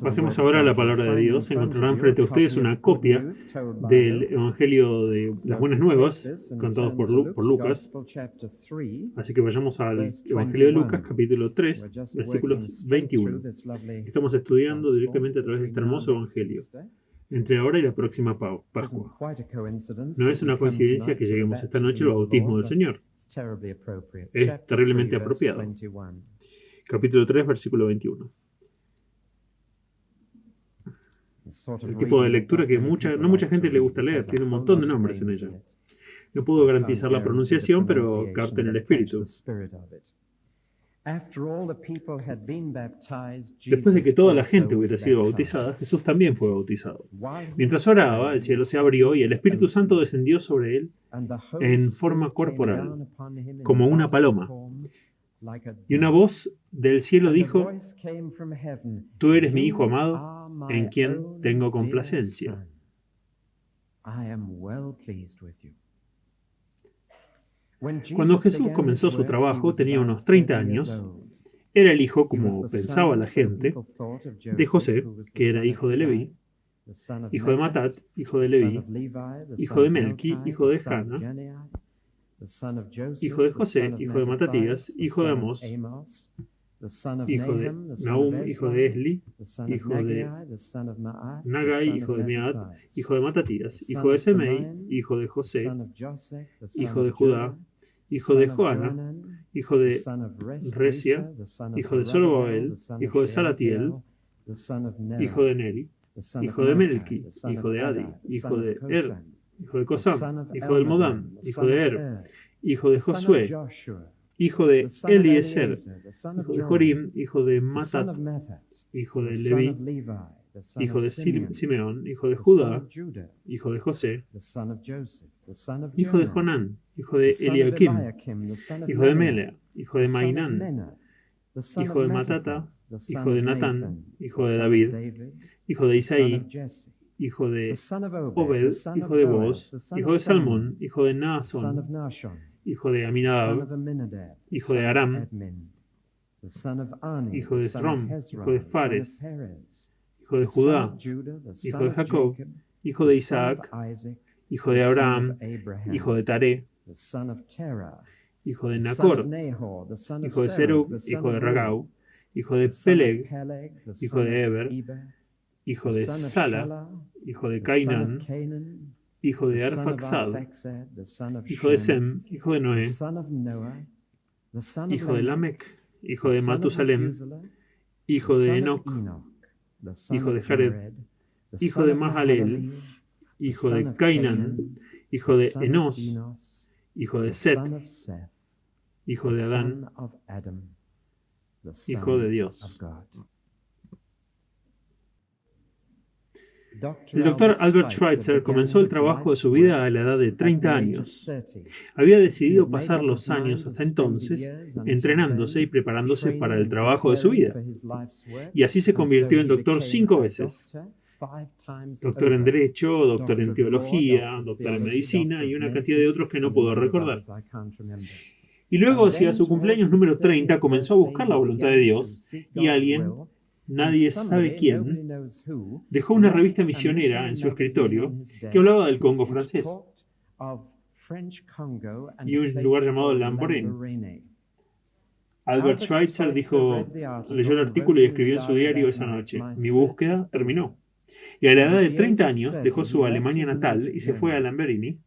Pasemos ahora a la palabra de Dios. Encontrarán frente a ustedes una copia del Evangelio de las Buenas Nuevas, contado por Lucas. Así que vayamos al Evangelio de Lucas, capítulo 3, versículos 21. Estamos estudiando directamente a través de este hermoso Evangelio, entre ahora y la próxima Pascua. No es una coincidencia que lleguemos esta noche al bautismo del Señor. Es terriblemente apropiado. Capítulo 3, versículo 21. El tipo de lectura que no mucha gente le gusta leer, tiene un montón de nombres en ella. No puedo garantizar la pronunciación, pero capten el espíritu. Después de que toda la gente hubiera sido bautizada, Jesús también fue bautizado. Mientras oraba, el cielo se abrió y el Espíritu Santo descendió sobre él en forma corporal, como una paloma. Y una voz del cielo dijo: Tú eres mi Hijo amado, en quien tengo complacencia. Cuando Jesús comenzó su trabajo, tenía unos 30 años. Era el hijo, como pensaba la gente, de José, que era hijo de Leví, hijo de Matat, hijo de Leví, hijo de Melqui, hijo de Jana, hijo de José, hijo de Matatías, hijo de Amós, hijo de Nahum, hijo de Esli, hijo de Nagai, hijo de Meat, hijo de Matatías, hijo de Semei, hijo de José, hijo de Judá, hijo de Joana, hijo de Resia, hijo de Zorobabel, hijo de Salatiel, hijo de Neri, hijo de Melqui, hijo de Adi, hijo de Er, hijo de Cosam, hijo del Modam, hijo de Er, hijo de Josué, hijo de Eliezer, hijo de Jorim, hijo de Matat, hijo de Leví, hijo de Simeón, hijo de Judá, hijo de José, hijo de Jonán, hijo de Eliakim, hijo de Melea, hijo de Mainán, hijo de Matata, hijo de Natán, hijo de David, hijo de Isaí, hijo de Obed, hijo de Boaz, hijo de Salmón, hijo de Naasón, hijo de Aminadab, hijo de Aram, hijo de Esrom, hijo de Fares, hijo de Judá, hijo de Jacob, hijo de Isaac, hijo de Abraham, hijo de Taré, hijo de Nacor, hijo de Serug, hijo de Ragau, hijo de Peleg, hijo de Eber, hijo de Sala, hijo de Cainán, hijo de Arfaxad, hijo de Sem, hijo de Noé, hijo de Lamec, hijo de Matusalem, hijo de Enoc, hijo de Jared, hijo de Mahaleel, hijo de Cainán, hijo de Enos, hijo de Set, hijo de Adán, hijo de Dios. El doctor Albert Schweitzer comenzó el trabajo de su vida a la edad de 30 años. Había decidido pasar los años hasta entonces entrenándose y preparándose para el trabajo de su vida. Y así se convirtió en doctor 5 veces. Doctor en Derecho, doctor en Teología, doctor en Medicina y una cantidad de otros que no puedo recordar. Y luego, hacia su cumpleaños número 30, comenzó a buscar la voluntad de Dios y alguien, nadie sabe quién, dejó una revista misionera en su escritorio que hablaba del Congo francés y un lugar llamado Lamborghini. Albert Schweitzer leyó el artículo y escribió en su diario esa noche: mi búsqueda terminó. Y a la edad de 30 años dejó su Alemania natal y se fue a Lamborghini,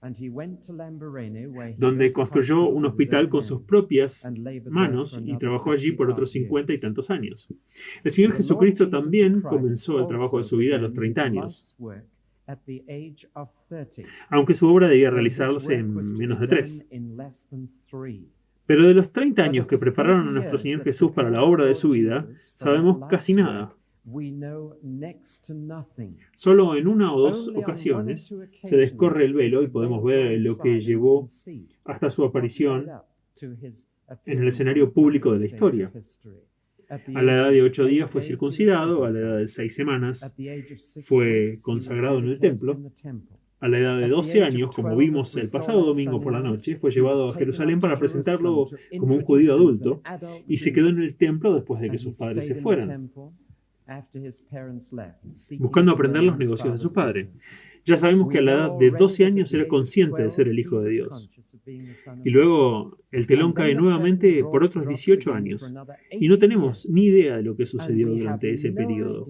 donde construyó un hospital con sus propias manos y trabajó allí por otros 50 y tantos años. El Señor Jesucristo también comenzó el trabajo de su vida a los 30 años, aunque su obra debía realizarse en menos de 3. Pero de los 30 años que prepararon a nuestro Señor Jesús para la obra de su vida, sabemos casi nada. Solo en una o dos ocasiones se descorre el velo y podemos ver lo que llevó hasta su aparición en el escenario público de la historia. A la edad de 8 días fue circuncidado, a la edad de 6 semanas fue consagrado en el templo, a la edad de 12 años, como vimos el pasado domingo por la noche, fue llevado a Jerusalén para presentarlo como un judío adulto y se quedó en el templo después de que sus padres se fueran. buscando aprender los negocios de su padre. Ya sabemos que a la edad de 12 años era consciente de ser el Hijo de Dios. Y luego el telón cae nuevamente por otros 18 años. Y no tenemos ni idea de lo que sucedió durante ese periodo.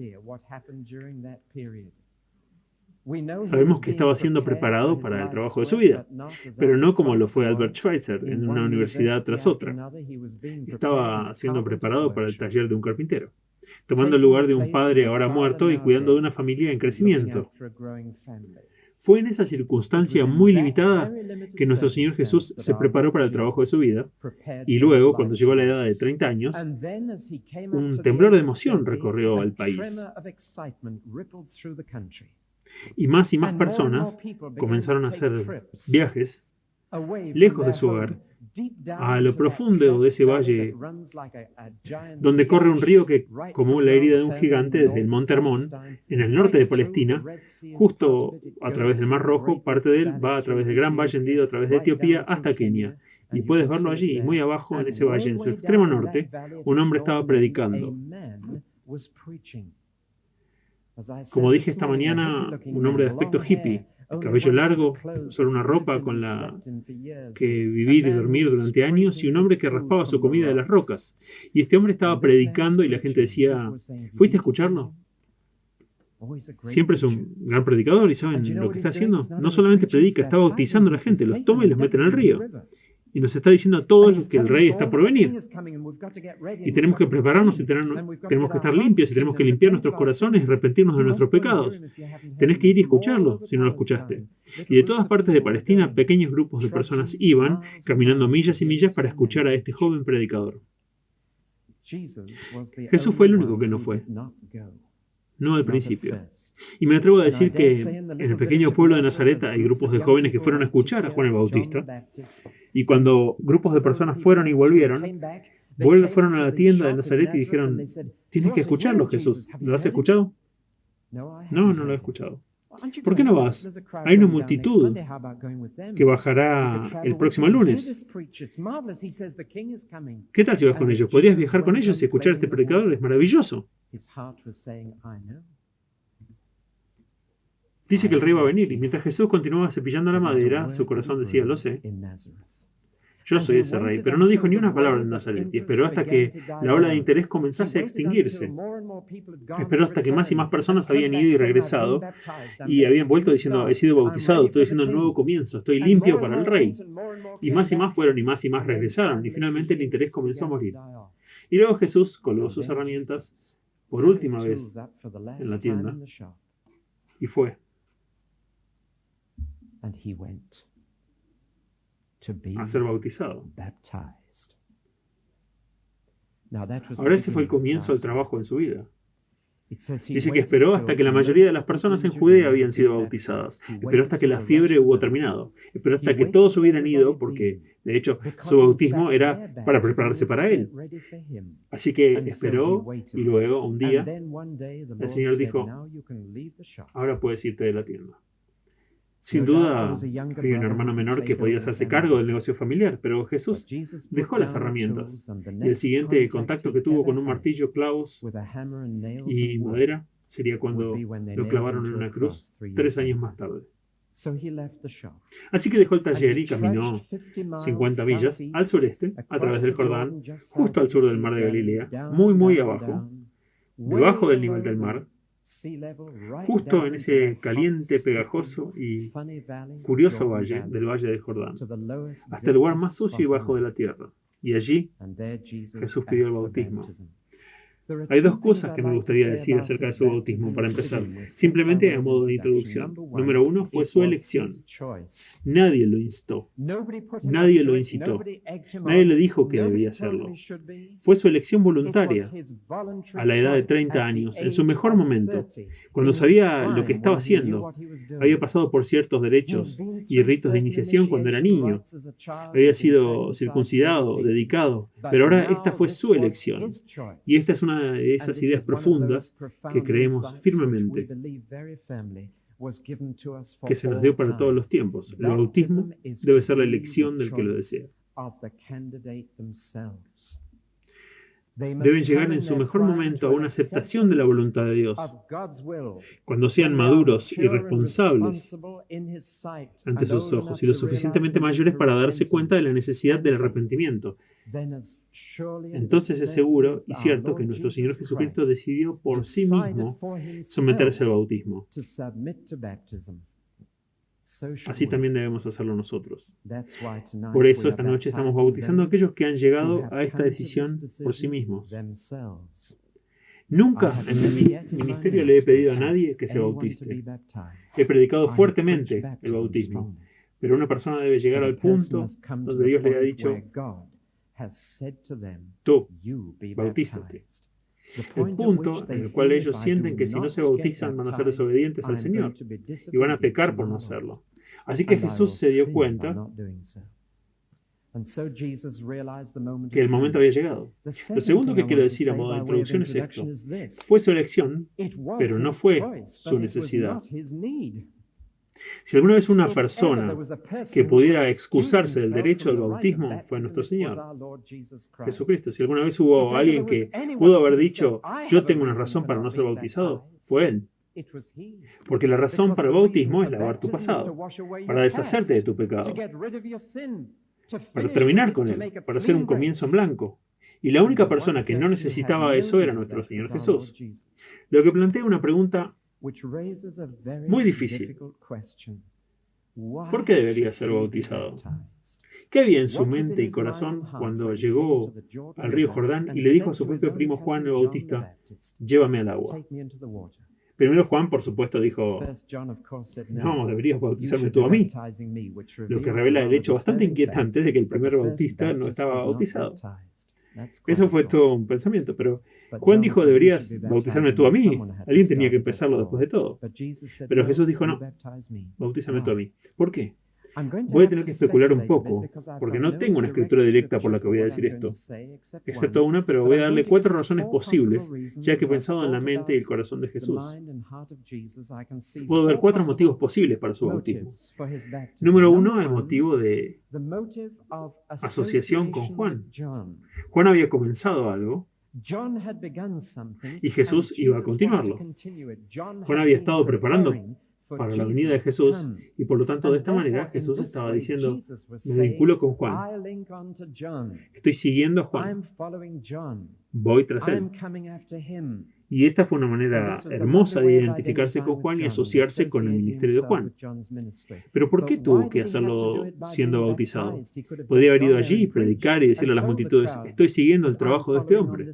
Sabemos que estaba siendo preparado para el trabajo de su vida, pero no como lo fue Albert Schweitzer en una universidad tras otra. Estaba siendo preparado para el taller de un carpintero, tomando el lugar de un padre ahora muerto y cuidando de una familia en crecimiento. Fue en esa circunstancia muy limitada que nuestro Señor Jesús se preparó para el trabajo de su vida, y luego, cuando llegó a la edad de 30 años, un temblor de emoción recorrió el país. Y más personas comenzaron a hacer viajes lejos de su hogar, a lo profundo de ese valle, donde corre un río que, como la herida de un gigante desde el Monte Hermón, en el norte de Palestina, justo a través del Mar Rojo, parte de él va a través del Gran Valle hendido, a través de Etiopía hasta Kenia. Y puedes verlo allí, y muy abajo, en ese valle, en su extremo norte, un hombre estaba predicando. Como dije esta mañana, un hombre de aspecto hippie, cabello largo, solo una ropa con la que vivir y dormir durante años, y un hombre que raspaba su comida de las rocas. Y este hombre estaba predicando y la gente decía, ¿fuiste a escucharlo? Siempre es un gran predicador y ¿saben lo que está haciendo? No solamente predica, está bautizando a la gente, los toma y los mete en el río. Y nos está diciendo a todos que el rey está por venir. Y tenemos que prepararnos y tenemos que estar limpios y tenemos que limpiar nuestros corazones y arrepentirnos de nuestros pecados. Tenés que ir y escucharlo si no lo escuchaste. Y de todas partes de Palestina, pequeños grupos de personas iban caminando millas y millas para escuchar a este joven predicador. Jesús fue el único que no fue. No al principio. Y me atrevo a decir que en el pequeño pueblo de Nazaret hay grupos de jóvenes que fueron a escuchar a Juan el Bautista. Y cuando grupos de personas fueron y volvieron, fueron a la tienda de Nazaret y dijeron, tienes que escucharlo, Jesús. ¿Lo has escuchado? No, no lo he escuchado. ¿Por qué no vas? Hay una multitud que bajará el próximo lunes. ¿Qué tal si vas con ellos? ¿Podrías viajar con ellos y escuchar a este predicador? Es maravilloso. Dice que el rey va a venir, y mientras Jesús continuaba cepillando la madera, su corazón decía, lo sé, yo soy ese rey, pero no dijo ni una palabra en Nazaret, y esperó hasta que la ola de interés comenzase a extinguirse. Esperó hasta que más y más personas habían ido y regresado, y habían vuelto diciendo, he sido bautizado, estoy haciendo un nuevo comienzo, estoy limpio para el rey. Y más fueron, y más regresaron, y finalmente el interés comenzó a morir. Y luego Jesús colgó sus herramientas por última vez en la tienda, y fue. A ser bautizado. Ahora ese fue el comienzo del trabajo en su vida. Dice que esperó hasta que la mayoría de las personas en Judea habían sido bautizadas. Esperó hasta que la fiebre hubo terminado. Esperó hasta que todos hubieran ido, porque, de hecho, su bautismo era para prepararse para él. Así que esperó, y luego, un día, el Señor dijo, ahora puedes irte de la tienda. Sin duda, había un hermano menor que podía hacerse cargo del negocio familiar, pero Jesús dejó las herramientas. Y el siguiente contacto que tuvo con un martillo, clavos y madera sería cuando lo clavaron en una cruz 3 años más tarde. Así que dejó el taller y caminó 50 millas al sureste, a través del Jordán, justo al sur del mar de Galilea, muy abajo, debajo del nivel del mar, justo en ese caliente, pegajoso y curioso valle del Valle del Jordán, hasta el lugar más sucio y bajo de la tierra. Y allí Jesús pidió el bautismo. Hay 2 cosas que me gustaría decir acerca de su bautismo para empezar, simplemente a modo de introducción. Número 1, fue su elección. Nadie lo instó, nadie lo incitó, nadie le dijo que debía hacerlo. Fue su elección voluntaria, a la edad de 30 años, en su mejor momento, cuando sabía lo que estaba haciendo. Había pasado por ciertos derechos y ritos de iniciación cuando era niño. Había sido circuncidado, dedicado, pero ahora esta fue su elección. Y esta es una de esas ideas profundas que creemos firmemente que se nos dio para todos los tiempos. El bautismo debe ser la elección del que lo desea. deben llegar en su mejor momento a una aceptación de la voluntad de Dios. Cuando sean maduros y responsables ante sus ojos y lo suficientemente mayores para darse cuenta de la necesidad del arrepentimiento, entonces es seguro y cierto que nuestro Señor Jesucristo decidió por sí mismo someterse al bautismo. Así también debemos hacerlo nosotros. Por eso esta noche estamos bautizando a aquellos que han llegado a esta decisión por sí mismos. Nunca en mi ministerio le he pedido a nadie que se bautice. He predicado fuertemente el bautismo, pero una persona debe llegar al punto donde Dios le ha dicho: tú, bautízate. El punto en el cual ellos sienten que si no se bautizan van a ser desobedientes al Señor y van a pecar por no hacerlo. Así que Jesús se dio cuenta que el momento había llegado. Lo segundo que quiero decir a modo de introducción es esto: fue su elección, pero no fue su necesidad. Si alguna vez una persona que pudiera excusarse del derecho del bautismo fue nuestro Señor Jesucristo. Si alguna vez hubo alguien que pudo haber dicho: yo tengo una razón para no ser bautizado, fue Él. Porque la razón para el bautismo es lavar tu pasado, para deshacerte de tu pecado, para terminar con él, para hacer un comienzo en blanco. Y la única persona que no necesitaba eso era nuestro Señor Jesús. Lo que plantea una pregunta muy difícil. ¿Por qué debería ser bautizado? ¿Qué había en su mente y corazón cuando llegó al río Jordán y le dijo a su propio primo Juan el Bautista: llévame al agua? Primero Juan, por supuesto, dijo: no, deberías bautizarme tú a mí. Lo que revela el hecho bastante inquietante de que el primer bautista no estaba bautizado. Eso fue todo un pensamiento, pero Juan dijo: deberías bautizarme tú a mí. Alguien tenía que empezarlo después de todo. Pero Jesús dijo: no, bautízame tú a mí. ¿Por qué? Voy a tener que especular un poco, porque no tengo una escritura directa por la que voy a decir esto, excepto una, pero voy a darle 4 razones posibles, ya que he pensado en la mente y el corazón de Jesús. Puedo ver 4 motivos posibles para su bautismo. Número 1, el motivo de asociación con Juan. Juan había comenzado algo y Jesús iba a continuarlo. Juan había estado preparando para la venida de Jesús y por lo tanto de esta manera Jesús estaba diciendo: me vinculo con Juan, estoy siguiendo a Juan, voy tras él. Y esta fue una manera hermosa de identificarse con Juan y asociarse con el ministerio de Juan. Pero ¿por qué tuvo que hacerlo siendo bautizado? Podría haber ido allí, predicar y decirle a las multitudes: estoy siguiendo el trabajo de este hombre.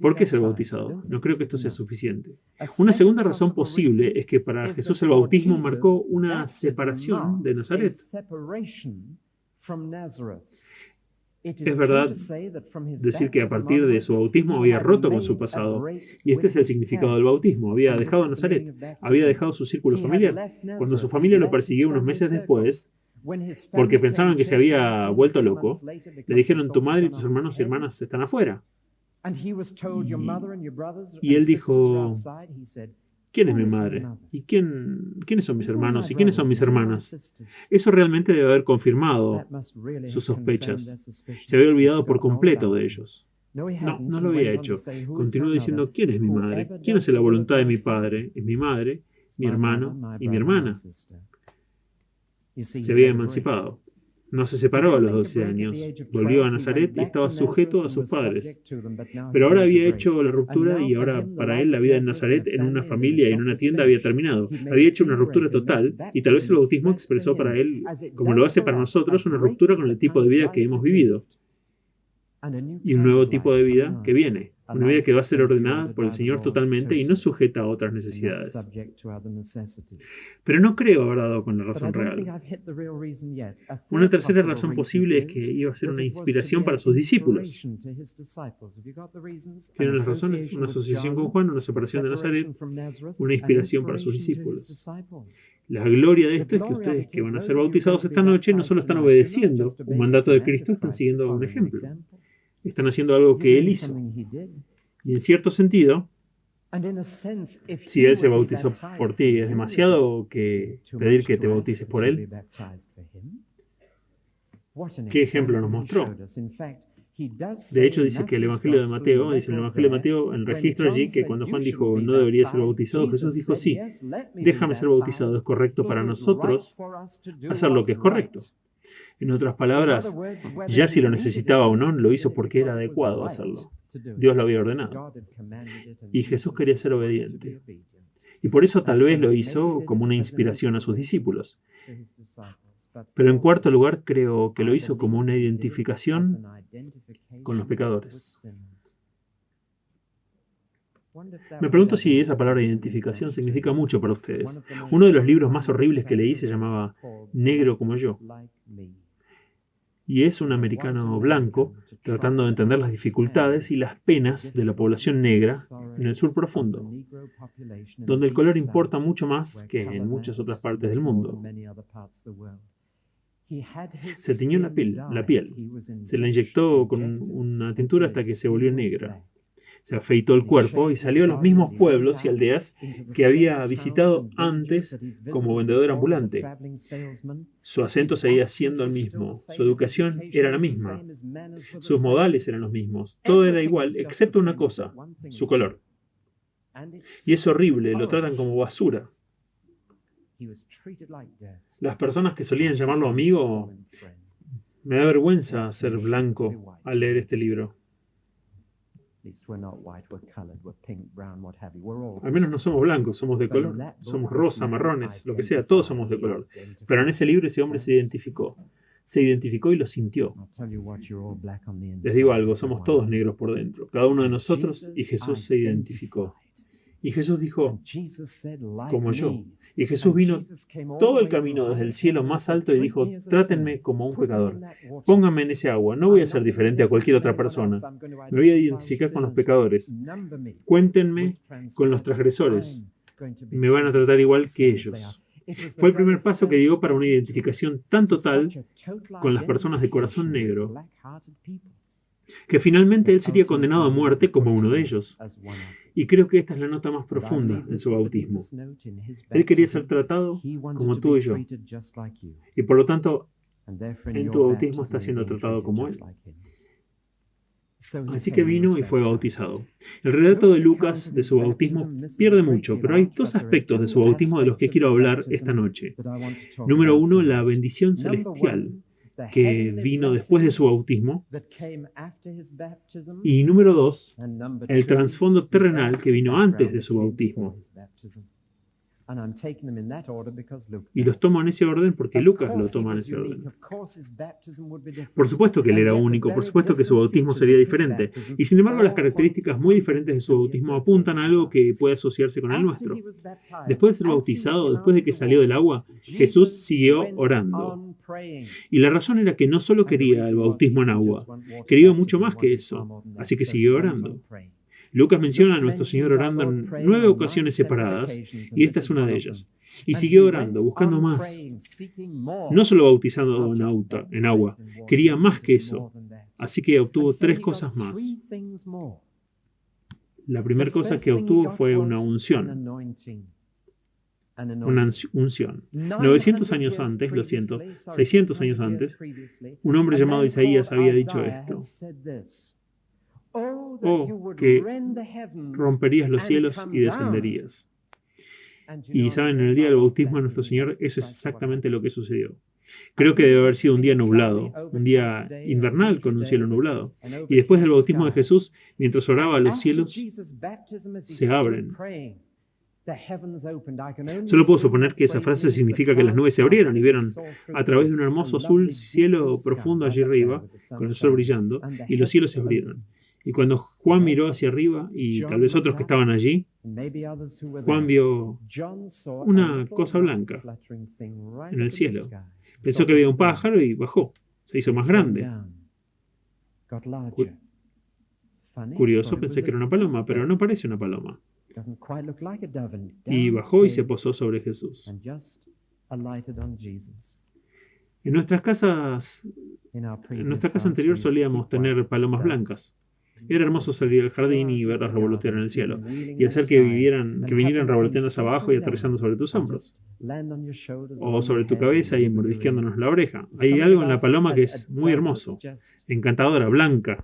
¿Por qué ser bautizado? No creo que esto sea suficiente. Una segunda razón posible es que para Jesús el bautismo marcó una separación de Nazaret. Es verdad decir que a partir de su bautismo había roto con su pasado, y este es el significado del bautismo. Había dejado a Nazaret, había dejado su círculo familiar. Cuando su familia lo persiguió unos meses después, porque pensaban que se había vuelto loco, le dijeron: tu madre y tus hermanos y hermanas están afuera. Y él dijo: ¿quién es mi madre? ¿Y quiénes son mis hermanos? ¿Y quiénes son mis hermanas? Eso realmente debe haber confirmado sus sospechas. Se había olvidado por completo de ellos. No lo había hecho. Continuó diciendo: ¿quién es mi madre? ¿Quién hace la voluntad de mi padre? Es mi madre, mi hermano y mi hermana. Se había emancipado. No se separó a los 12 años, volvió a Nazaret y estaba sujeto a sus padres. Pero ahora había hecho la ruptura y ahora para él la vida en Nazaret, en una familia y en una tienda, había terminado. Había hecho una ruptura total y tal vez el bautismo expresó para él, como lo hace para nosotros, una ruptura con el tipo de vida que hemos vivido y un nuevo tipo de vida que viene. Una vida que va a ser ordenada por el Señor totalmente y no sujeta a otras necesidades. Pero no creo haber dado con la razón real. Una tercera razón posible es que iba a ser una inspiración para sus discípulos. ¿Tienen las razones? Una asociación con Juan, una separación de Nazaret, una inspiración para sus discípulos. La gloria de esto es que ustedes que van a ser bautizados esta noche no solo están obedeciendo un mandato de Cristo, están siguiendo un ejemplo. Están haciendo algo que Él hizo. Y en cierto sentido, si Él se bautizó por ti, ¿es demasiado que pedir que te bautices por Él? ¿Qué ejemplo nos mostró? De hecho, dice que el Evangelio de Mateo, dice el Evangelio de Mateo, en el registro allí, que cuando Juan dijo no debería ser bautizado, Jesús dijo sí, déjame ser bautizado, es correcto para nosotros hacer lo que es correcto. En otras palabras, ya si lo necesitaba o no, lo hizo porque era adecuado hacerlo. Dios lo había ordenado. Y Jesús quería ser obediente. Y por eso tal vez lo hizo como una inspiración a sus discípulos. Pero en cuarto lugar, creo que lo hizo como una identificación con los pecadores. Me pregunto si esa palabra identificación significa mucho para ustedes. Uno de los libros más horribles que leí se llamaba Negro como yo. Y es un americano blanco tratando de entender las dificultades y las penas de la población negra en el sur profundo, donde el color importa mucho más que en muchas otras partes del mundo. Se tiñó la piel, se la inyectó con una tintura hasta que se volvió negra. Se afeitó el cuerpo y salió a los mismos pueblos y aldeas que había visitado antes como vendedor ambulante. Su acento seguía siendo el mismo, su educación era la misma, sus modales eran los mismos, todo era igual, excepto una cosa, su color. Y es horrible, lo tratan como basura. Las personas que solían llamarlo amigo, me da vergüenza ser blanco al leer este libro. Al menos no somos blancos, somos de color. Somos rosa, marrones, lo que sea, todos somos de color. Pero en ese libro ese hombre se identificó y lo sintió. Les digo algo, somos todos negros por dentro, cada uno de nosotros, y Jesús se identificó. Y Jesús dijo, como yo. Y Jesús vino todo el camino desde el cielo más alto y dijo, trátenme como un pecador. Pónganme en ese agua. No voy a ser diferente a cualquier otra persona. Me voy a identificar con los pecadores. Cuéntenme con los transgresores. Me van a tratar igual que ellos. Fue el primer paso que dio para una identificación tan total con las personas de corazón negro, que finalmente él sería condenado a muerte como uno de ellos. Y creo que esta es la nota más profunda en su bautismo. Él quería ser tratado como tú y yo. Y por lo tanto, en tu bautismo está siendo tratado como él. Así que vino y fue bautizado. El relato de Lucas de su bautismo pierde mucho, pero hay dos aspectos de su bautismo de los que quiero hablar esta noche. Número uno, la bendición celestial que vino después de su bautismo. Y número dos, el trasfondo terrenal que vino antes de su bautismo. Y los tomo en ese orden porque Lucas lo toma en ese orden. Por supuesto que él era único, por supuesto que su bautismo sería diferente. Y sin embargo, las características muy diferentes de su bautismo apuntan a algo que puede asociarse con el nuestro. Después de ser bautizado, después de que salió del agua, Jesús siguió orando. Y la razón era que no solo quería el bautismo en agua, quería mucho más que eso. Así que siguió orando. Lucas menciona a nuestro Señor orando en 9 ocasiones separadas, y esta es una de ellas. Y siguió orando, buscando más. No solo bautizando en agua, quería más que eso. Así que obtuvo 3 cosas más. La primera cosa que obtuvo fue una unción. Una unción. 900 años antes, 600 años antes, un hombre llamado Isaías había dicho esto. Oh, que romperías los cielos y descenderías. Y saben, en el día del bautismo de nuestro Señor, eso es exactamente lo que sucedió. Creo que debe haber sido un día nublado, un día invernal con un cielo nublado. Y después del bautismo de Jesús, mientras oraba, los cielos se abren. Solo puedo suponer que esa frase significa que las nubes se abrieron y vieron a través de un hermoso azul cielo profundo allí arriba, con el sol brillando, y los cielos se abrieron. Y cuando Juan miró hacia arriba, y tal vez otros que estaban allí, Juan vio una cosa blanca en el cielo. Pensó que había un pájaro y bajó. Se hizo más grande. Curioso, pensé que era una paloma, pero no parece una paloma. Y bajó y se posó sobre Jesús. En nuestra casa anterior solíamos tener palomas blancas. Era hermoso salir al jardín y verlas revolotear en el cielo, y hacer que vinieran revoloteando hacia abajo y aterrizando sobre tus hombros, o sobre tu cabeza y mordisqueándonos la oreja. Hay algo en la paloma que es muy hermoso, encantadora, blanca,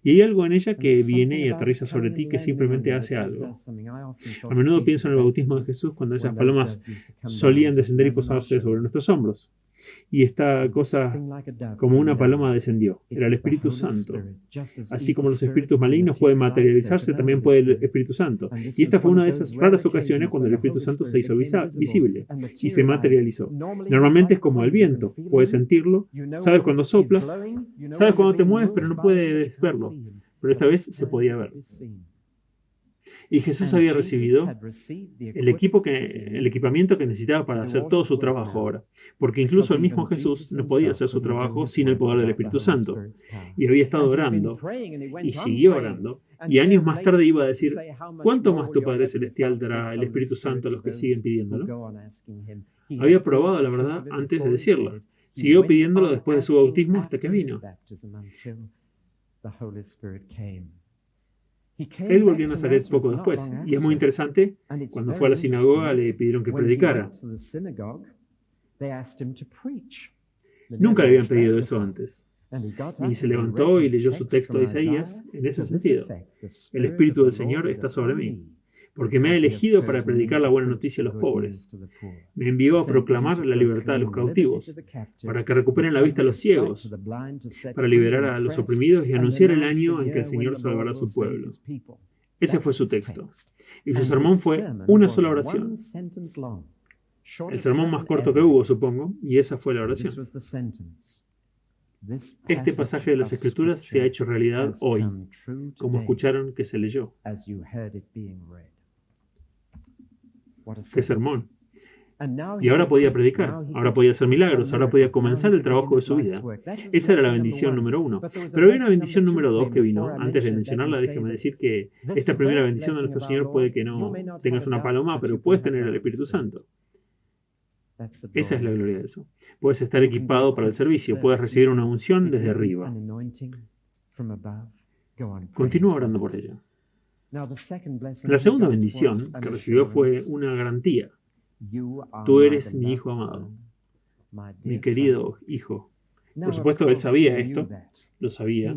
y hay algo en ella que viene y aterriza sobre ti que simplemente hace algo. A menudo pienso en el bautismo de Jesús cuando esas palomas solían descender y posarse sobre nuestros hombros. Y esta cosa, como una paloma, descendió. Era el Espíritu Santo. Así como los espíritus malignos pueden materializarse, también puede el Espíritu Santo. Y esta fue una de esas raras ocasiones cuando el Espíritu Santo se hizo visible y se materializó. Normalmente es como el viento. Puedes sentirlo, sabes cuando sopla, sabes cuando te mueves, pero no puedes verlo. Pero esta vez se podía ver. Y Jesús había recibido el equipamiento que necesitaba para hacer todo su trabajo ahora. Porque incluso el mismo Jesús no podía hacer su trabajo sin el poder del Espíritu Santo. Y había estado orando, y siguió orando. Y años más tarde iba a decir, ¿cuánto más tu Padre Celestial dará el Espíritu Santo a los que siguen pidiéndolo? Había probado la verdad antes de decirla. Siguió pidiéndolo después de su bautismo hasta que vino. Él volvió a Nazaret poco después, y es muy interesante, cuando fue a la sinagoga le pidieron que predicara. Nunca le habían pedido eso antes. Y se levantó y leyó su texto de Isaías en ese sentido. El Espíritu del Señor está sobre mí, porque me ha elegido para predicar la buena noticia a los pobres. Me envió a proclamar la libertad a los cautivos, para que recuperen la vista a los ciegos, para liberar a los oprimidos y anunciar el año en que el Señor salvará a su pueblo. Ese fue su texto. Y su sermón fue una sola oración. El sermón más corto que hubo, supongo, y esa fue la oración. Este pasaje de las Escrituras se ha hecho realidad hoy, como escucharon que se leyó. ¡Qué sermón! Y ahora podía predicar, ahora podía hacer milagros, ahora podía comenzar el trabajo de su vida. Esa era la bendición número 1. Pero había una bendición número 2 que vino. Antes de mencionarla, déjeme decir que esta primera bendición de nuestro Señor puede que no tengas una paloma, pero puedes tener el Espíritu Santo. Esa es la gloria de eso. Puedes estar equipado para el servicio, puedes recibir una unción desde arriba. Continúa orando por ella. La segunda bendición que recibió fue una garantía. Tú eres mi hijo amado, mi querido hijo. Por supuesto, él sabía esto, lo sabía,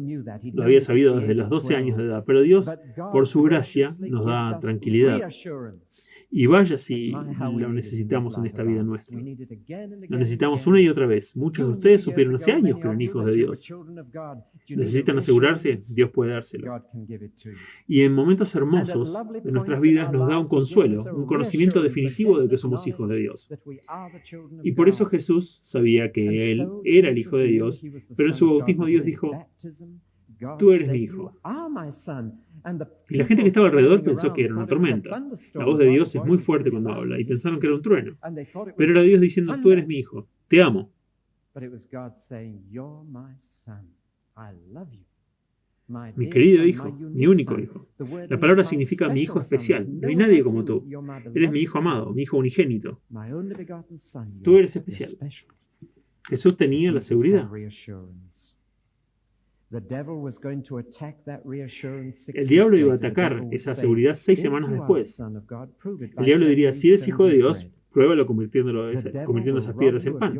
lo había sabido desde los 12 años de edad, pero Dios, por su gracia, nos da tranquilidad. Y vaya si lo necesitamos en esta vida nuestra. Lo necesitamos una y otra vez. Muchos de ustedes supieron hace años que eran hijos de Dios. ¿Necesitan asegurarse? Dios puede dárselo. Y en momentos hermosos de nuestras vidas nos da un consuelo, un conocimiento definitivo de que somos hijos de Dios. Y por eso Jesús sabía que Él era el Hijo de Dios, pero en su bautismo Dios dijo, tú eres mi hijo. Y la gente que estaba alrededor pensó que era una tormenta. La voz de Dios es muy fuerte cuando habla, y pensaron que era un trueno. Pero era Dios diciendo, tú eres mi hijo, te amo. Mi querido hijo, mi único hijo. La palabra significa mi hijo especial. No hay nadie como tú. Eres mi hijo amado, mi hijo unigénito. Tú eres especial. Jesús tenía la seguridad. El diablo iba a atacar esa seguridad 6 semanas después. El diablo diría, si eres hijo de Dios, pruébalo convirtiendo esas piedras en pan.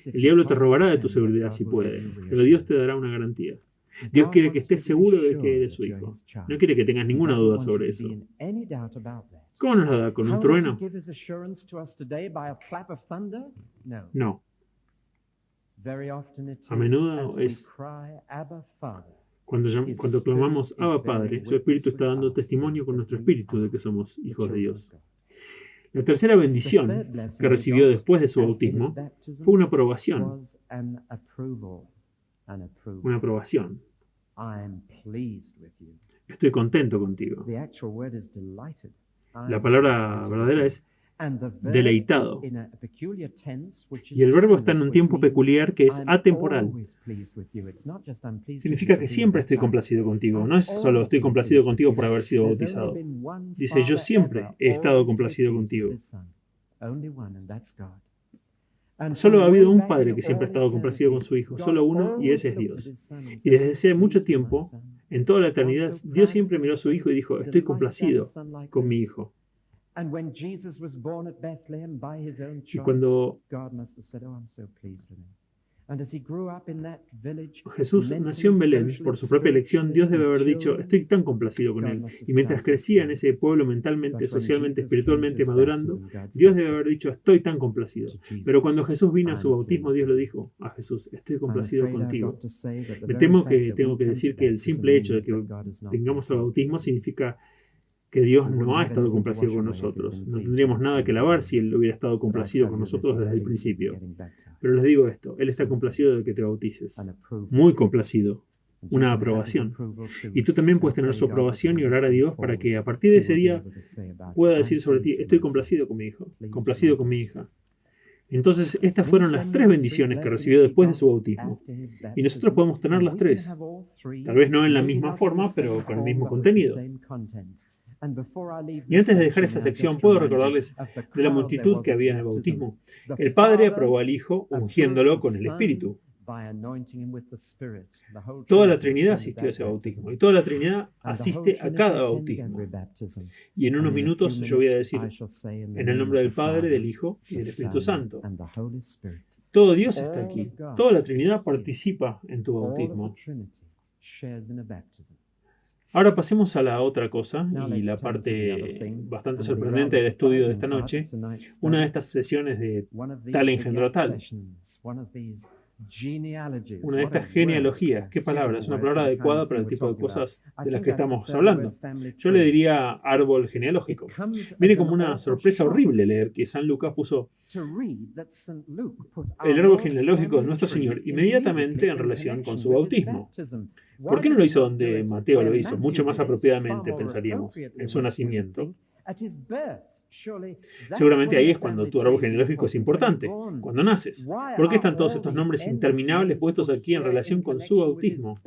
El diablo te robará de tu seguridad si puede, pero Dios te dará una garantía. Dios quiere que estés seguro de que eres su hijo. No quiere que tengas ninguna duda sobre eso. ¿Cómo nos la da? ¿Con un trueno? No. A menudo es cuando clamamos Abba Padre, su Espíritu está dando testimonio con nuestro espíritu de que somos hijos de Dios. La tercera bendición que recibió después de su bautismo fue una aprobación. Una aprobación. Estoy contento contigo. La palabra verdadera es deleitado. Y el verbo está en un tiempo peculiar que es atemporal. Significa que siempre estoy complacido contigo. No es solo estoy complacido contigo por haber sido bautizado. Dice, yo siempre he estado complacido contigo. Solo ha habido un padre que siempre ha estado complacido con su hijo, solo uno, y ese es Dios. Y desde hace mucho tiempo, en toda la eternidad, Dios siempre miró a su hijo y dijo, estoy complacido con mi hijo. Y cuando Jesús nació en Belén, por su propia elección, Dios debe haber dicho, estoy tan complacido con él. Y mientras crecía en ese pueblo mentalmente, socialmente, espiritualmente madurando, Dios debe haber dicho, estoy tan complacido. Pero cuando Jesús vino a su bautismo, Dios le dijo a Jesús, estoy complacido contigo. Me temo que tengo que decir que el simple hecho de que vengamos al bautismo significa que Dios no ha estado complacido con nosotros. No tendríamos nada que lavar si Él hubiera estado complacido con nosotros desde el principio. Pero les digo esto, Él está complacido de que te bautices. Muy complacido. Una aprobación. Y tú también puedes tener su aprobación y orar a Dios para que a partir de ese día pueda decir sobre ti, estoy complacido con mi hijo, complacido con mi hija. Entonces, estas fueron las 3 bendiciones que recibió después de su bautismo. Y nosotros podemos tener las 3. Tal vez no en la misma forma, pero con el mismo contenido. Y antes de dejar esta sección, puedo recordarles de la multitud que había en el bautismo. El Padre aprobó al Hijo ungiéndolo con el Espíritu. Toda la Trinidad asistió a ese bautismo y toda la Trinidad asiste a cada bautismo. Y en unos minutos yo voy a decir, en el nombre del Padre, del Hijo y del Espíritu Santo. Todo Dios está aquí. Toda la Trinidad participa en tu bautismo. Ahora pasemos a la otra cosa y la parte bastante sorprendente del estudio de esta noche. Una de estas sesiones de tal engendró tal. Una de estas genealogías. ¿Qué palabra? Es una palabra adecuada para el tipo de cosas de las que estamos hablando. Yo le diría árbol genealógico. Viene como una sorpresa horrible leer que San Lucas puso el árbol genealógico de nuestro Señor inmediatamente en relación con su bautismo. ¿Por qué no lo hizo donde Mateo lo hizo? Mucho más apropiadamente, pensaríamos, en su nacimiento. Seguramente ahí es cuando tu árbol genealógico es importante, cuando naces. ¿Por qué están todos estos nombres interminables puestos aquí en relación con su bautismo?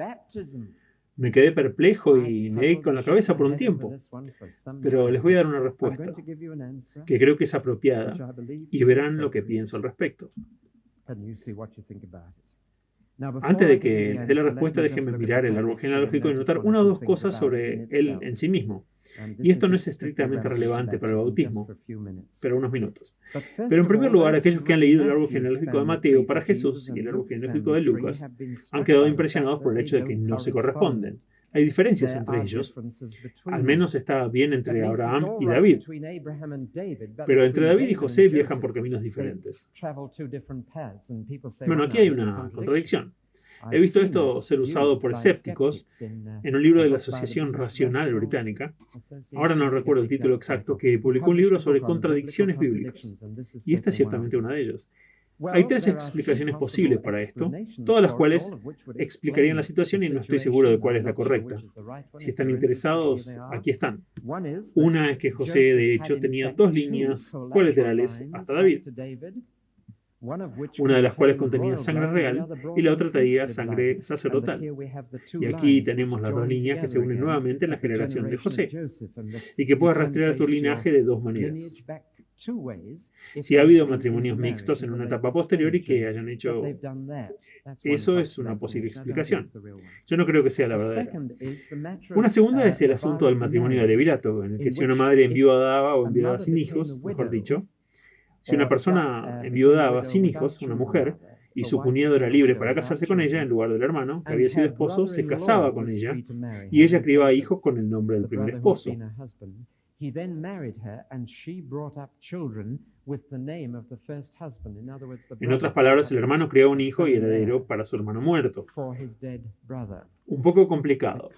Me quedé perplejo y negué con la cabeza por un tiempo. Pero les voy a dar una respuesta que creo que es apropiada y verán lo que pienso al respecto. Antes de que les dé la respuesta, déjenme mirar el árbol genealógico y notar una o dos cosas sobre él en sí mismo. Y esto no es estrictamente relevante para el bautismo, pero unos minutos. Pero en primer lugar, aquellos que han leído el árbol genealógico de Mateo para Jesús y el árbol genealógico de Lucas han quedado impresionados por el hecho de que no se corresponden. Hay diferencias entre ellos. Al menos está bien entre Abraham y David. Pero entre David y José viajan por caminos diferentes. Bueno, aquí hay una contradicción. He visto esto ser usado por escépticos en un libro de la Asociación Racional Británica. Ahora no recuerdo el título exacto, que publicó un libro sobre contradicciones bíblicas. Y esta es ciertamente una de ellas. Hay 3 explicaciones posibles para esto, todas las cuales explicarían la situación y no estoy seguro de cuál es la correcta. Si están interesados, aquí están. Una es que José, de hecho, tenía 2 líneas colaterales hasta David, una de las cuales contenía sangre real y la otra traía sangre sacerdotal. Y aquí tenemos las 2 líneas que se unen nuevamente en la generación de José, y que puedes rastrear tu linaje de 2 maneras. Si ha habido matrimonios mixtos en una etapa posterior y que hayan hecho eso, es una posible explicación. Yo no creo que sea la verdadera. Una segunda es el asunto del matrimonio de levirato, en el que si una madre enviudaba o enviudaba sin hijos, mejor dicho, si una persona enviudaba sin hijos, una mujer, y su cuñado era libre para casarse con ella en lugar del hermano, que había sido esposo, se casaba con ella, y ella criaba hijos con el nombre del primer esposo. En otras palabras, el hermano creó un hijo y heredero para su hermano muerto. Un poco complicado,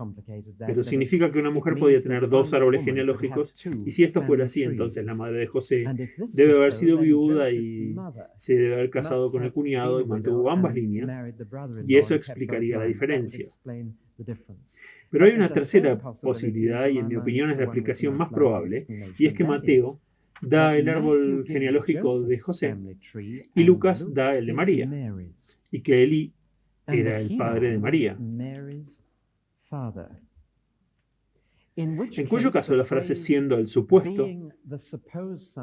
pero significa que una mujer podía tener 2 árboles genealógicos, y si esto fuera así, entonces la madre de José debe haber sido viuda y se debe haber casado con el cuñado y mantuvo ambas líneas, y eso explicaría la diferencia. Pero hay una tercera posibilidad, y en mi opinión es la explicación más probable, y es que Mateo da el árbol genealógico de José y Lucas da el de María, y que Elí era el padre de María. en cuyo caso la frase siendo el supuesto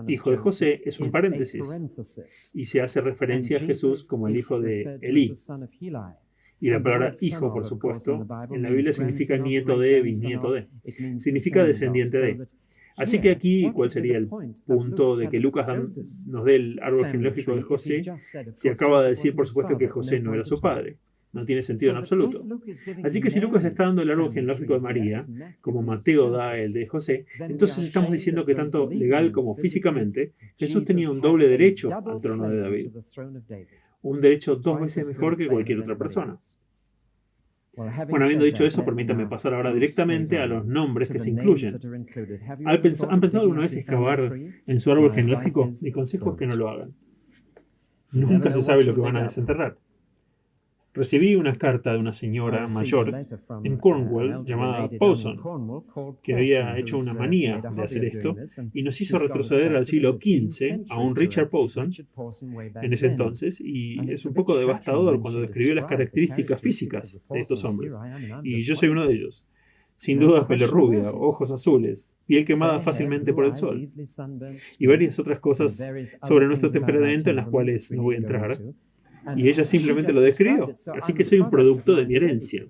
hijo de José es un paréntesis y se hace referencia a Jesús como el hijo de Elí. Y la palabra hijo, por supuesto, en la Biblia significa nieto de, bisnieto de. Significa descendiente de. Así que aquí, ¿cuál sería el punto de que Lucas nos dé el árbol genealógico de José? Se acaba de decir, por supuesto, que José no era su padre. No tiene sentido en absoluto. Así que si Lucas está dando el árbol genealógico de María, como Mateo da el de José, entonces estamos diciendo que tanto legal como físicamente, Jesús tenía un doble derecho al trono de David. Un derecho 2 veces mejor que cualquier otra persona. Bueno, habiendo dicho eso, permítanme pasar ahora directamente a los nombres que se incluyen. ¿Han pensado alguna vez excavar en su árbol genealógico? Mi consejo es que no lo hagan. Nunca se sabe lo que van a desenterrar. Recibí una carta de una señora mayor en Cornwall llamada Pawson, que había hecho una manía de hacer esto y nos hizo retroceder al siglo XV a un Richard Pawson en ese entonces, y es un poco devastador cuando describió las características físicas de estos hombres. Y yo soy uno de ellos. Sin duda pelo rubia, ojos azules, piel quemada fácilmente por el sol y varias otras cosas sobre nuestro temperamento en las cuales no voy a entrar. Y ella simplemente lo describió, así que soy un producto de mi herencia.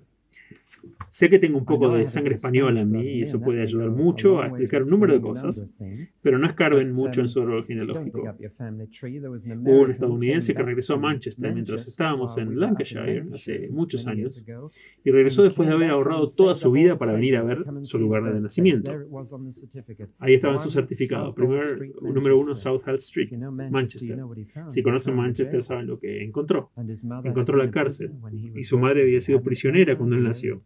Sé que tengo un poco de sangre española en mí y eso puede ayudar mucho a explicar un número de cosas, pero no escarben mucho en su árbol genealógico. Hubo un estadounidense que regresó a Manchester mientras estábamos en Lancashire hace muchos años y regresó después de haber ahorrado toda su vida para venir a ver su lugar de nacimiento. Ahí estaba en su certificado, número 1 South Hall Street, Manchester. Si conocen Manchester saben lo que encontró. Encontró la cárcel y su madre había sido prisionera cuando él nació.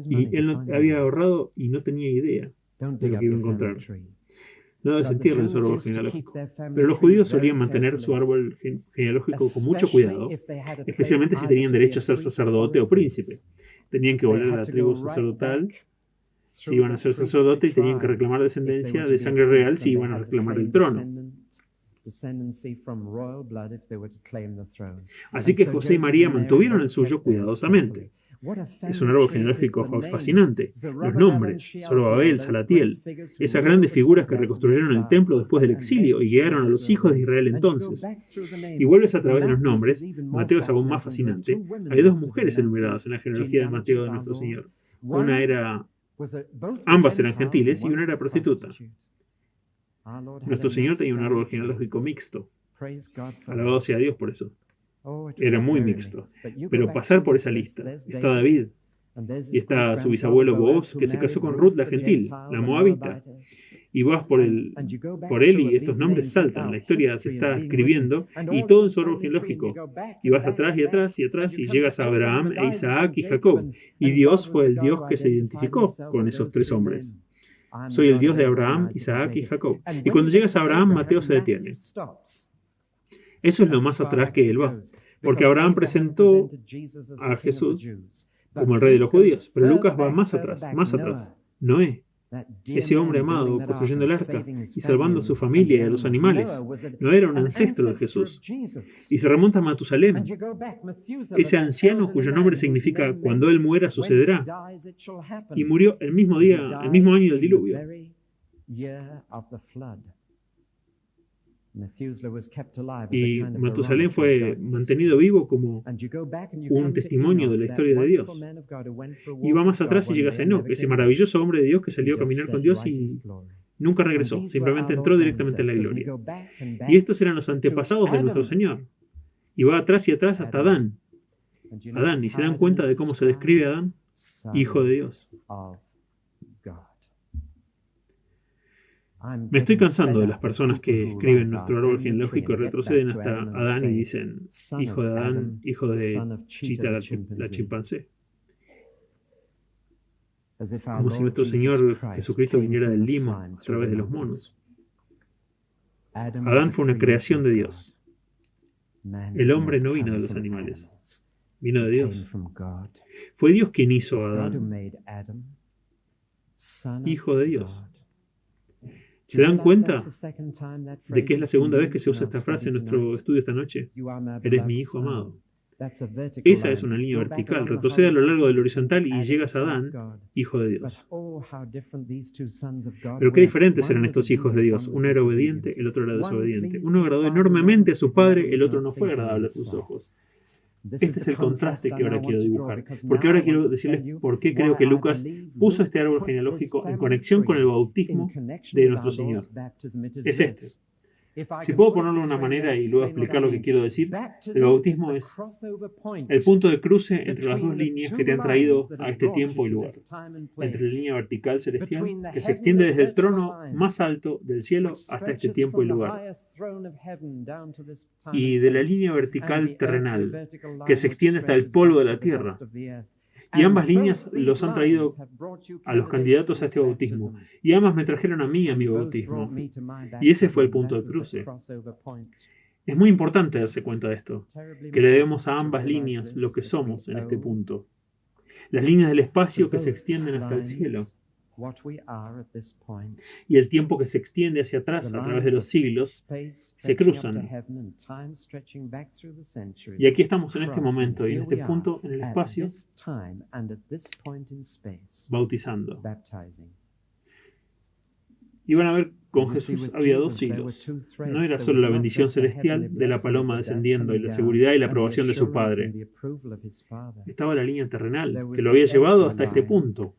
Y él no había ahorrado y no tenía idea de lo que iba a encontrar. No desentierren en su árbol genealógico. Pero los judíos solían mantener su árbol genealógico con mucho cuidado, especialmente si tenían derecho a ser sacerdote o príncipe. Tenían que volver a la tribu sacerdotal si iban a ser sacerdote y tenían que reclamar descendencia de sangre real si iban a reclamar el trono. Así que José y María mantuvieron el suyo cuidadosamente. Es un árbol genealógico fascinante. Los nombres, Zorobabel, Salatiel, esas grandes figuras que reconstruyeron el templo después del exilio y guiaron a los hijos de Israel entonces. Y vuelves a través de los nombres, Mateo es aún más fascinante. Hay 2 mujeres enumeradas en la genealogía de Mateo de nuestro Señor. Ambas eran gentiles y una era prostituta. Nuestro Señor tenía un árbol genealógico mixto. Alabado sea Dios por eso. Era muy mixto. Pero pasar por esa lista, está David, y está su bisabuelo Booz, que se casó con Ruth la gentil, la moabita. Y vas por él y estos nombres saltan, la historia se está escribiendo, y todo en su árbol genealógico. Y vas atrás y atrás y atrás, y llegas a Abraham, e Isaac y Jacob. Y Dios fue el Dios que se identificó con esos 3 hombres. Soy el Dios de Abraham, Isaac y Jacob. Y cuando llegas a Abraham, Mateo se detiene. Eso es lo más atrás que él va, porque Abraham presentó a Jesús como el rey de los judíos, pero Lucas va más atrás, Noé, ese hombre amado construyendo el arca y salvando a su familia y a los animales. Noé era un ancestro de Jesús. Y se remonta a Matusalén, ese anciano cuyo nombre significa cuando él muera sucederá, y murió el mismo día, el mismo año del diluvio. Y Matusalén fue mantenido vivo como un testimonio de la historia de Dios. Y va más atrás y llegas a Enoc, ese maravilloso hombre de Dios que salió a caminar con Dios y nunca regresó, simplemente entró directamente en la gloria. Y estos eran los antepasados de nuestro Señor. Y va atrás y atrás hasta Adán. ¿Y se dan cuenta de cómo se describe a Adán? Hijo de Dios. Me estoy cansando de las personas que escriben nuestro árbol genealógico y retroceden hasta Adán y dicen, hijo de Adán, hijo de Chita la chimpancé. Como si nuestro Señor Jesucristo viniera del limo a través de los monos. Adán fue una creación de Dios. El hombre no vino de los animales, vino de Dios. Fue Dios quien hizo a Adán, hijo de Dios. ¿Se dan cuenta de que es la segunda vez que se usa esta frase en nuestro estudio esta noche? Eres mi hijo amado. Esa es una línea vertical. Retrocede a lo largo del horizontal y llegas a Adán, hijo de Dios. Pero qué diferentes eran estos hijos de Dios. Uno era obediente, el otro era desobediente. Uno agradó enormemente a su padre, el otro no fue agradable a sus ojos. Este es el contraste que ahora quiero dibujar, porque ahora quiero decirles por qué creo que Lucas puso este árbol genealógico en conexión con el bautismo de nuestro Señor. Es este. Si puedo ponerlo de una manera y luego explicar lo que quiero decir, el bautismo es el punto de cruce entre las dos líneas que te han traído a este tiempo y lugar. Entre la línea vertical celestial, que se extiende desde el trono más alto del cielo hasta este tiempo y lugar, y de la línea vertical terrenal, que se extiende hasta el polvo de la tierra. Y ambas líneas los han traído a los candidatos a este bautismo. Y ambas me trajeron a mí a mi bautismo. Y ese fue el punto de cruce. Es muy importante darse cuenta de esto, que le debemos a ambas líneas lo que somos en este punto. Las líneas del espacio que se extienden hasta el cielo. Y el tiempo que se extiende hacia atrás a través de los siglos se cruzan. Y aquí estamos en este momento y en este punto en el espacio bautizando. Y van a ver, con Jesús había dos siglos. No era solo la bendición celestial de la paloma descendiendo y la seguridad y la aprobación de su Padre. Estaba la línea terrenal que lo había llevado hasta este punto.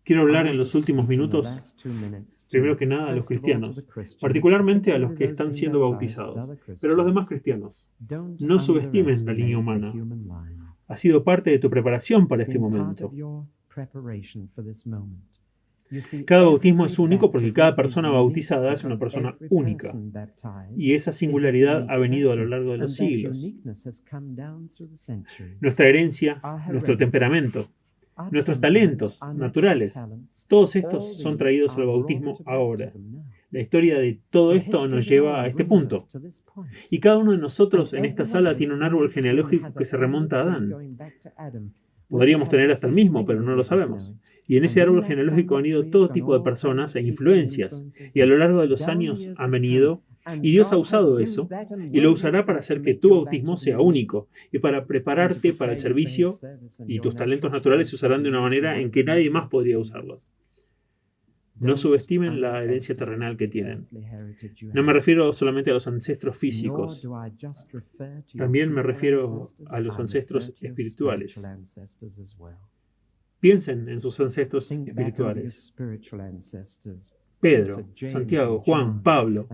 Quiero hablar en los últimos minutos, primero que nada, a los cristianos, particularmente a los que están siendo bautizados, pero a los demás cristianos. No subestimen la línea humana. Ha sido parte de tu preparación para este momento. Cada bautismo es único porque cada persona bautizada es una persona única. Y esa singularidad ha venido a lo largo de los siglos. Nuestra herencia, nuestro temperamento, nuestros talentos naturales, todos estos son traídos al bautismo ahora. La historia de todo esto nos lleva a este punto. Y cada uno de nosotros en esta sala tiene un árbol genealógico que se remonta a Adán. Podríamos tener hasta el mismo, pero no lo sabemos. Y en ese árbol genealógico han ido todo tipo de personas e influencias. Y a lo largo de los años han venido, y Dios ha usado eso, y lo usará para hacer que tu bautismo sea único, y para prepararte para el servicio, y tus talentos naturales se usarán de una manera en que nadie más podría usarlos. No subestimen la herencia terrenal que tienen. No me refiero solamente a los ancestros físicos. También me refiero a los ancestros espirituales. Piensen en sus ancestros espirituales. Pedro, Santiago, Juan, Pablo,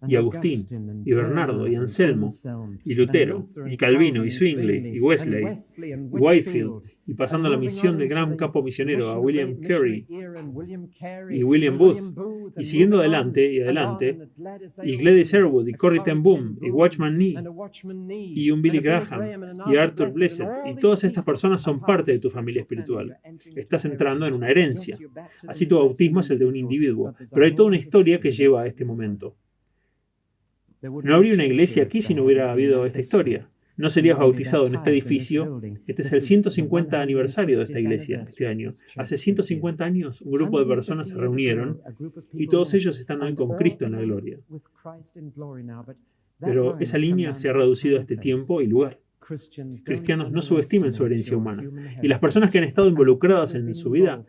y Agustín, y Bernardo, y Anselmo, y Lutero, y Calvino, y Zwingli, y Wesley, y Whitefield, y pasando la misión del gran capo misionero a William Carey, y William Booth, y siguiendo adelante y adelante, y Gladys Sherwood, y Corrie ten Boom, y Watchman Nee, y un Billy Graham, y Arthur Blessed, y todas estas personas son parte de tu familia espiritual. Estás entrando en una herencia. Así tu bautismo es el de un individuo, pero hay toda una historia que lleva a este momento. No habría una iglesia aquí si no hubiera habido esta historia. No serías bautizado en este edificio. Este es el 150 aniversario de esta iglesia este año. Hace 150 años un grupo de personas se reunieron y todos ellos están hoy con Cristo en la gloria. Pero esa línea se ha reducido a este tiempo y lugar. Cristianos no subestimen su herencia humana. Y las personas que han estado involucradas en su vida,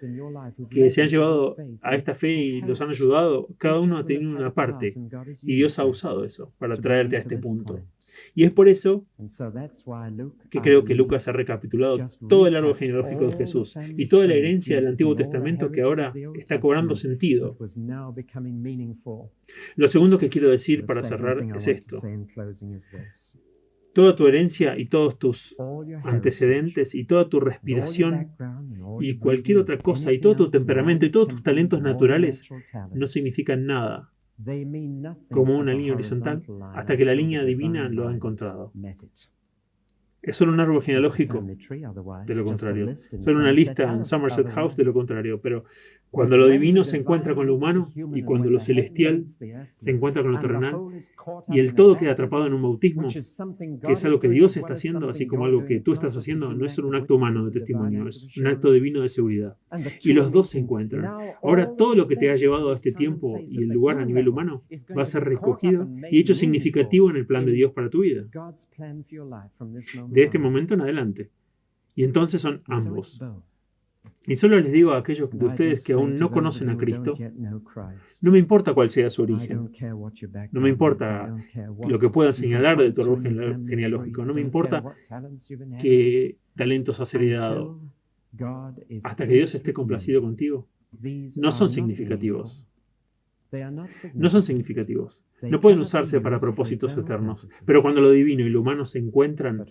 que se han llevado a esta fe y los han ayudado, cada uno ha tenido una parte. Y Dios ha usado eso para traerte a este punto. Y es por eso que creo que Lucas ha recapitulado todo el árbol genealógico de Jesús y toda la herencia del Antiguo Testamento que ahora está cobrando sentido. Lo segundo que quiero decir para cerrar es esto. Toda tu herencia y todos tus antecedentes y toda tu respiración y cualquier otra cosa y todo tu temperamento y todos tus talentos naturales no significan nada como una línea horizontal hasta que la línea divina lo ha encontrado. Es solo un árbol genealógico, de lo contrario. Solo una lista en Somerset House, de lo contrario. Pero Cuando lo divino se encuentra con lo humano y cuando lo celestial se encuentra con lo terrenal y el todo queda atrapado en un bautismo, que es algo que Dios está haciendo, así como algo que tú estás haciendo, no es solo un acto humano de testimonio, es un acto divino de seguridad. Y los dos se encuentran. Ahora todo lo que te ha llevado a este tiempo y el lugar a nivel humano va a ser recogido y hecho significativo en el plan de Dios para tu vida, de este momento en adelante. Y entonces son ambos. Y solo les digo a aquellos de ustedes que aún no conocen a Cristo, no me importa cuál sea su origen, no me importa lo que puedan señalar de tu árbol genealógico, no me importa qué talentos has heredado, hasta que Dios esté complacido contigo. No son significativos. No son significativos. No pueden usarse para propósitos eternos. Pero cuando lo divino y lo humano se encuentran,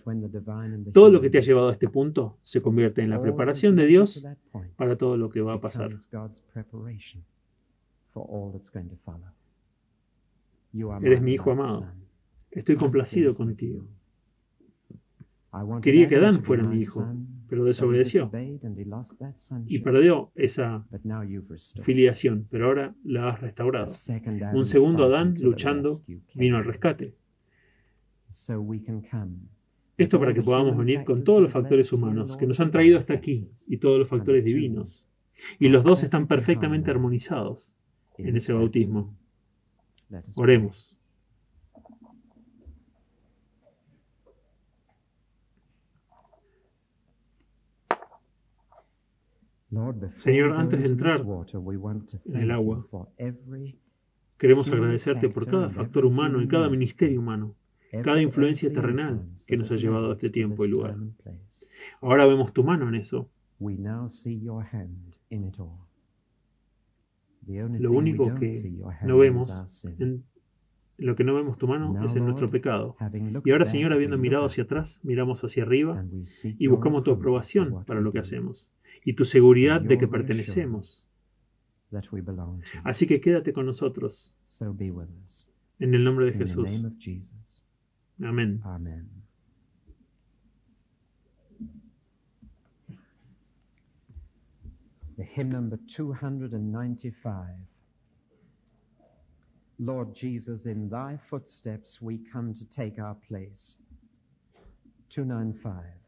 todo lo que te ha llevado a este punto se convierte en la preparación de Dios para todo lo que va a pasar. Eres mi hijo amado. Estoy complacido contigo. Quería que Adán fuera mi hijo, pero desobedeció y perdió esa filiación, pero ahora la has restaurado. Un segundo Adán, luchando, vino al rescate. Esto para que podamos venir con todos los factores humanos que nos han traído hasta aquí y todos los factores divinos. Y los dos están perfectamente armonizados en ese bautismo. Oremos. Señor, antes de entrar en el agua, queremos agradecerte por cada factor humano y cada ministerio humano, cada influencia terrenal que nos ha llevado a este tiempo y lugar. Ahora vemos tu mano en eso. Lo único que no vemos, lo que no vemos tu mano es en nuestro pecado. Y ahora, Señor, habiendo mirado hacia atrás, miramos hacia arriba y buscamos tu aprobación para lo que hacemos y tu seguridad de que pertenecemos. Así que quédate con nosotros. En el nombre de Jesús. Amén. The hymn number 295. Lord Jesus, in thy footsteps we come to take our place. 295.